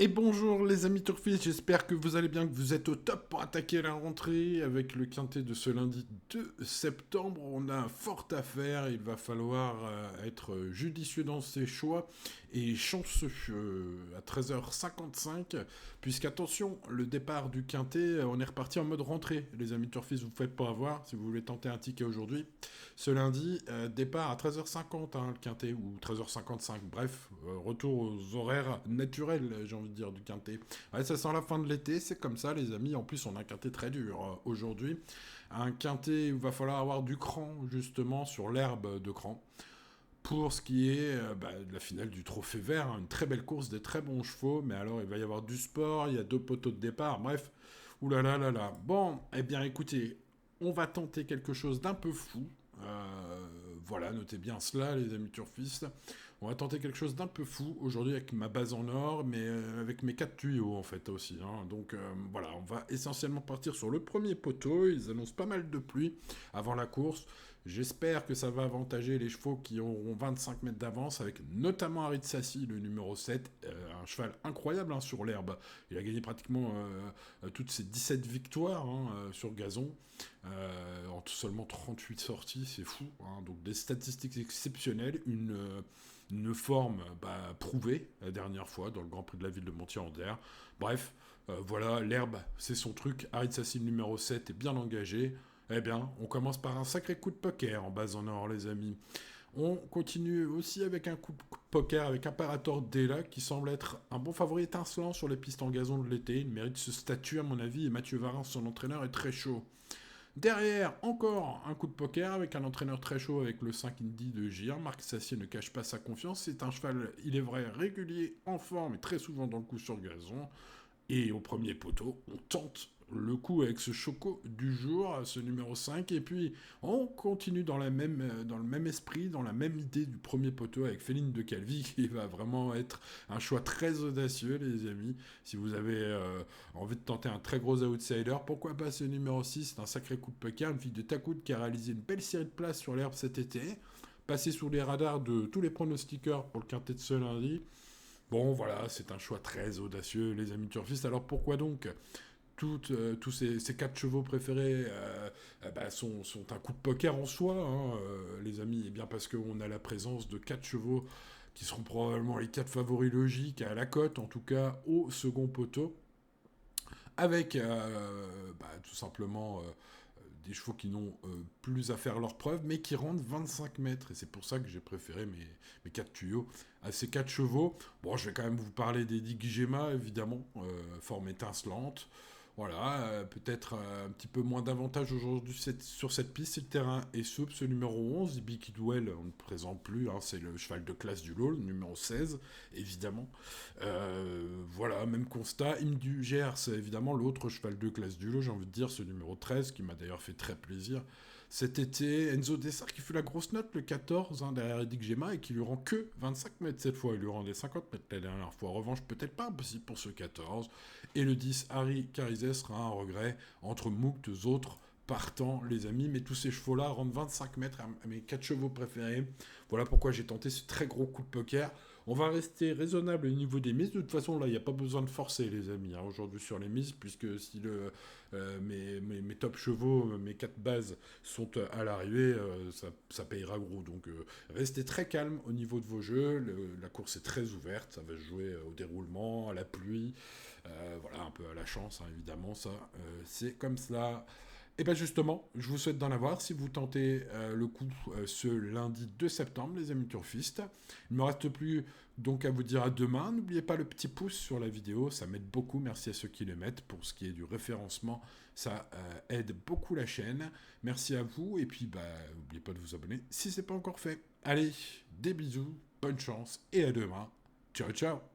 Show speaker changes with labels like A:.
A: Et bonjour les amis turfistes, j'espère que vous allez bien, que vous êtes au top pour attaquer la rentrée avec le quintet de ce lundi 2 septembre. On a fort à faire, il va falloir être judicieux dans ses choix et chanceux à 13h55, puisqu'attention, le départ du quintet, on est reparti en mode rentrée. Les amis turfistes, vous ne faites pas avoir si vous voulez tenter un ticket aujourd'hui. Ce lundi, départ à 13h50, le quintet, ou 13h55, bref, retour aux horaires naturels, j'ai envie de dire, du quintet. Ouais, ça sent la fin de l'été, c'est comme ça, les amis. En plus, on a un quintet très dur aujourd'hui. Un quintet où il va falloir avoir du cran, justement, sur l'herbe de cran. Pour ce qui est de la finale du Trophée Vert, une très belle course, des très bons chevaux, mais alors il va y avoir du sport, il y a 2 poteaux de départ, bref, oulala là là là. Bon, eh bien écoutez, on va tenter quelque chose d'un peu fou. Voilà, notez bien cela, les amis turfistes. On va tenter quelque chose d'un peu fou aujourd'hui avec ma base en or, mais avec mes 4 tuyaux en fait aussi. Donc voilà, on va essentiellement partir sur le premier poteau. Ils annoncent pas mal de pluie avant la course. J'espère que ça va avantager les chevaux qui auront 25 mètres d'avance, avec notamment Harid Sassi, le numéro 7, un cheval incroyable sur l'herbe. Il a gagné pratiquement toutes ses 17 victoires sur gazon, en seulement 38 sorties, c'est fou. Donc des statistiques exceptionnelles, une forme prouvée la dernière fois dans le Grand Prix de la ville de Montier-en-Der. Bref, voilà, l'herbe, c'est son truc. Harid Sassi, le numéro 7, est bien engagé. Eh bien, on commence par un sacré coup de poker en base en or, les amis. On continue aussi avec un coup de poker avec Imperator Della, qui semble être un bon favori étincelant sur les pistes en gazon de l'été. Il mérite ce statut, à mon avis, et Mathieu Varin, son entraîneur, est très chaud. Derrière, encore un coup de poker avec un entraîneur très chaud avec le 5 Indy de Gir. Marc Sassier ne cache pas sa confiance. C'est un cheval, il est vrai, régulier, en forme et très souvent dans le coup sur gazon. Et au premier poteau, on tente le coup avec ce choco du jour, ce numéro 5. Et puis, on continue dans le même esprit, dans la même idée du premier poteau avec Féline de Calvi, qui va vraiment être un choix très audacieux, les amis. Si vous avez envie de tenter un très gros outsider, pourquoi pas ce numéro 6? C'est un sacré coup de poker. Une fille de Takoud qui a réalisé une belle série de places sur l'herbe cet été. Passé sous les radars de tous les pronostiqueurs pour le quintet de ce lundi. Bon, voilà, c'est un choix très audacieux, les amis turfistes. Alors pourquoi donc tous ces 4 chevaux préférés sont un coup de poker en soi, les amis? Eh bien parce qu'on a la présence de 4 chevaux qui seront probablement les 4 favoris logiques à la cote, en tout cas au second poteau, avec tout simplement des chevaux qui n'ont plus à faire leur preuve, mais qui rendent 25 mètres. Et c'est pour ça que j'ai préféré mes 4 tuyaux à ces 4 chevaux. Bon, je vais quand même vous parler des Digigema, évidemment, forme étincelante. Voilà, peut-être un petit peu moins d'avantage aujourd'hui sur cette piste. Si le terrain est souple, ce numéro 11, Ibi Kidwell, on ne présente plus, c'est le cheval de classe du lot, le numéro 16, évidemment. Voilà, même constat. Imdu Gers, évidemment, l'autre cheval de classe du lot, j'ai envie de dire, ce numéro 13, qui m'a d'ailleurs fait très plaisir cet été. Enzo Dessart qui fut la grosse note, le 14, derrière Edic Gemma, et qui lui rend que 25 mètres cette fois. Il lui rendait 50 mètres la dernière fois. En revanche, peut-être pas impossible pour ce 14. Et le 10, Harry Carizet, sera un regret entre moult autres partants, les amis. Mais tous ces chevaux-là rendent 25 mètres à mes 4 chevaux préférés. Voilà pourquoi j'ai tenté ce très gros coup de poker. On va rester raisonnable au niveau des mises. De toute façon, là, il n'y a pas besoin de forcer, les amis, aujourd'hui sur les mises, puisque si mes top chevaux, mes 4 bases sont à l'arrivée, ça payera gros. Donc, restez très calme au niveau de vos jeux. La course est très ouverte. Ça va se jouer au déroulement, à la pluie. Voilà, un peu à la chance, évidemment, ça. C'est comme cela. Et bien justement, je vous souhaite d'en avoir si vous tentez le coup ce lundi 2 septembre, les amis turfistes. Il ne me reste plus donc à vous dire à demain. N'oubliez pas le petit pouce sur la vidéo, ça m'aide beaucoup. Merci à ceux qui le mettent. Pour ce qui est du référencement, ça aide beaucoup la chaîne. Merci à vous et puis n'oubliez pas de vous abonner si ce n'est pas encore fait. Allez, des bisous, bonne chance et à demain. Ciao ciao.